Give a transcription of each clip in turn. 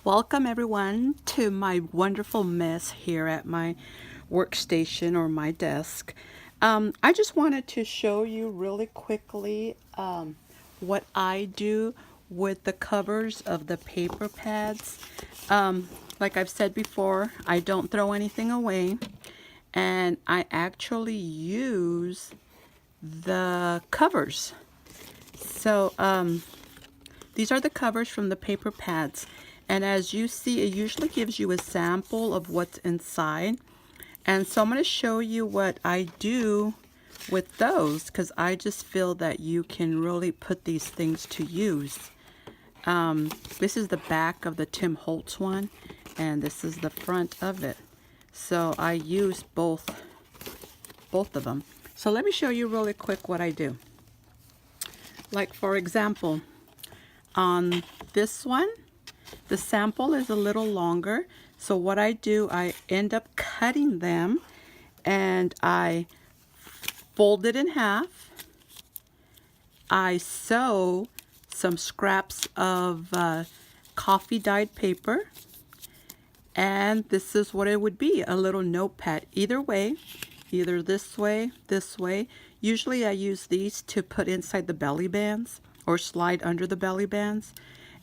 Welcome everyone to my wonderful mess here at my workstation or my desk. I just wanted to show you really quickly what I do with the covers of the paper pads. Like I've said before, I don't throw anything away, and I actually use the covers. So these are the covers from the paper pads. And as you see, it usually gives you a sample of what's inside. And so I'm going to show you what I do with those, because I just feel that you can really put these things to use. This is the back of the Tim Holtz one, and this is the front of it. So I use both of them. So let me show you really quick what I do. Like for example, on this one, the sample is a little longer. So what I do, I end up cutting them and I fold it in half. I sew some scraps of coffee dyed paper, and this is what it would be, a little notepad. Either way, either this way, this way. Usually I use these to put inside the belly bands or slide under the belly bands.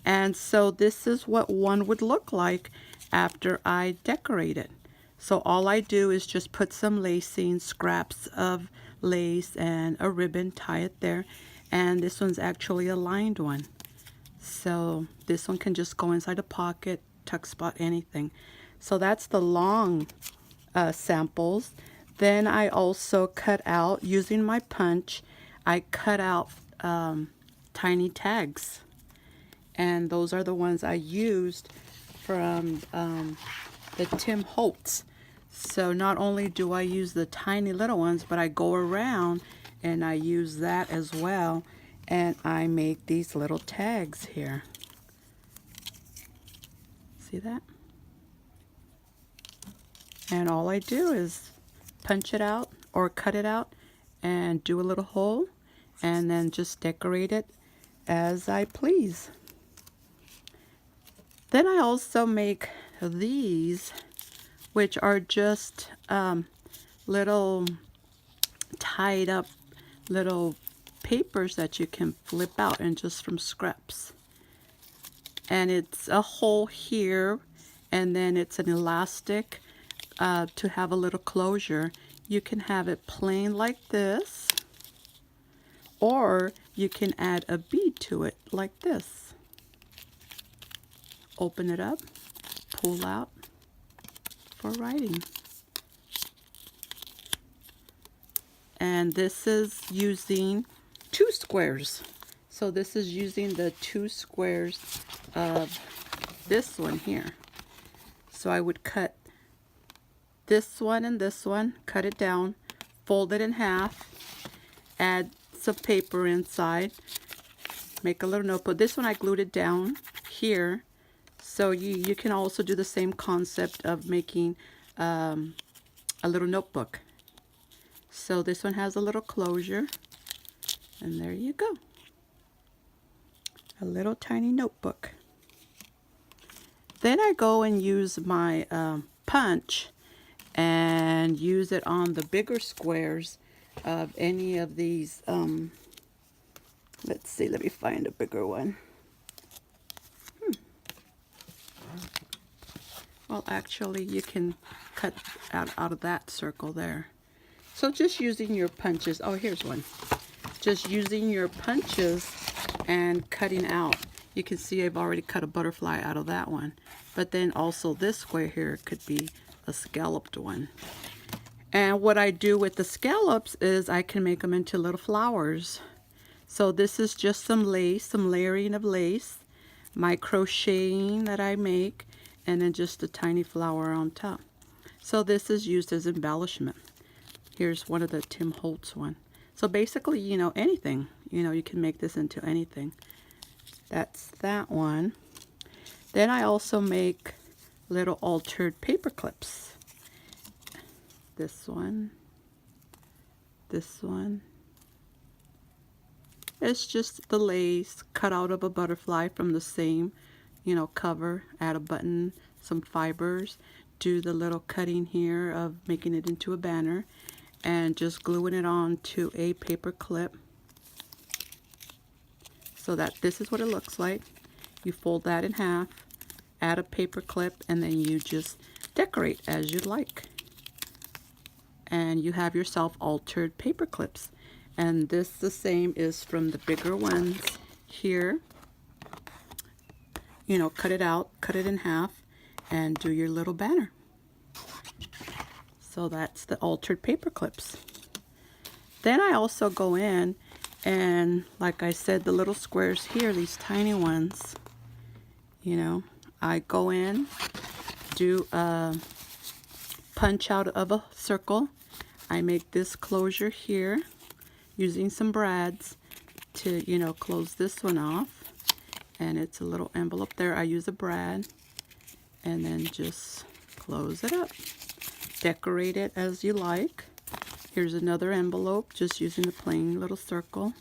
And so this is what one would look like after I decorate it. So all I do is just put some lacing, scraps of lace and a ribbon, tie it there. And this one's actually a lined one. So this one can just go inside a pocket, tuck spot, anything. So that's the long samples. Then I also cut out, using my punch, I cut out tiny tags. And those are the ones I used from the Tim Holtz. So not only do I use the tiny little ones, but I go around and I use that as well. And I make these little tags here. See that? And all I do is punch it out or cut it out and do a little hole and then just decorate it as I please. Then I also make these, which are just little tied up little papers that you can flip out, and just from scraps. And it's a hole here, and then it's an elastic to have a little closure. You can have it plain like this, or you can add a bead to it like this. Open it up, pull out for writing. And this is using 2 squares. So this is using the 2 squares of this one here. So I would cut this one and this one, cut it down, fold it in half, add some paper inside, make a little notebook. This one I glued it down here. So you can also do the same concept of making a little notebook. So this one has a little closure, and there you go. A little tiny notebook. Then I go and use my punch and use it on the bigger squares of any of these. Let's see, let me find a bigger one. Well, actually, you can cut out of that circle there. So just using your punches. Oh, here's one. Just using your punches and cutting out. You can see I've already cut a butterfly out of that one. But then also this square here could be a scalloped one. And what I do with the scallops is I can make them into little flowers. So this is just some lace, some layering of lace, my crocheting that I make, and then just a tiny flower on top. So this is used as embellishment. Here's one of the Tim Holtz one. So basically, you know, anything, you know, you can make this into anything. That's that one. Then I also make little altered paper clips. This one. This one. It's just the lace cut out of a butterfly from the same cover, add a button, some fibers, do the little cutting here of making it into a banner, and just gluing it on to a paper clip so that this is what it looks like. You fold that in half, add a paper clip, and then you just decorate as you like. And you have yourself altered paper clips. And this, the same, is from the bigger ones here. Cut it out, cut it in half, and do your little banner. So that's the altered paper clips. Then I also go in and, like I said, the little squares here, these tiny ones, I go in, do a punch out of a circle. I make this closure here using some brads to, close this one off. And it's a little envelope there. I use a brad and then just close it up. Decorate it as you like. Here's another envelope, just using the plain little circle.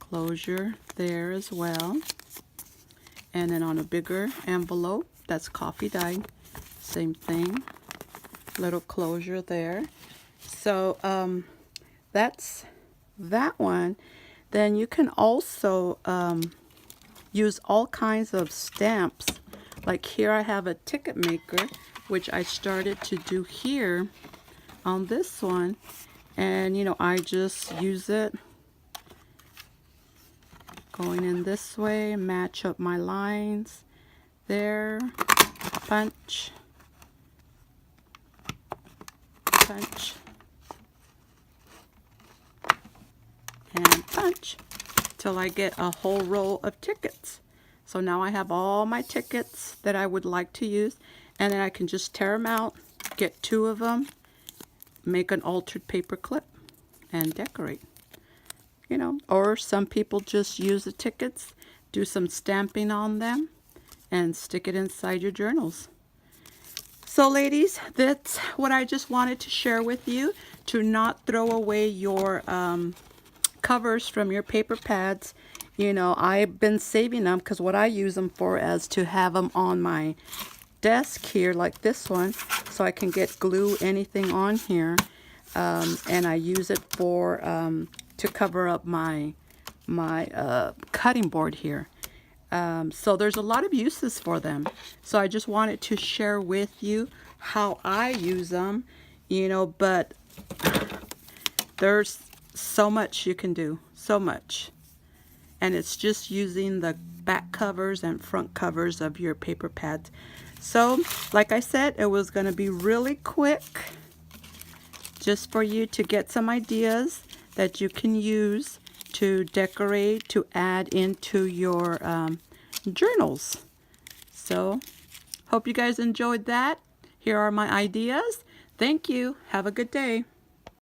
Closure there as well. And then on a bigger envelope, that's coffee dyed. Same thing. Little closure there. So that's that one. Then you can also use all kinds of stamps. Like here I have a ticket maker, which I started to do here on this one. And I just use it going in this way, match up my lines there, punch, punch, and punch till I get a whole row of tickets. So now I have all my tickets that I would like to use, and then I can just tear them out, get 2 of them, make an altered paper clip, and decorate. Or some people just use the tickets, do some stamping on them, and stick it inside your journals. So ladies, that's what I just wanted to share with you, to not throw away your covers from your paper pads. I've been saving them because what I use them for is to have them on my desk here, like this one, so I can glue anything on here. And I use it for to cover up my cutting board here. So there's a lot of uses for them. So I just wanted to share with you how I use them, but there's so much you can do, so much. And it's just using the back covers and front covers of your paper pads. So like I said, it was going to be really quick, just for you to get some ideas that you can use to decorate, to add into your journals. So hope you guys enjoyed that. Here are my ideas. Thank you. Have a good day.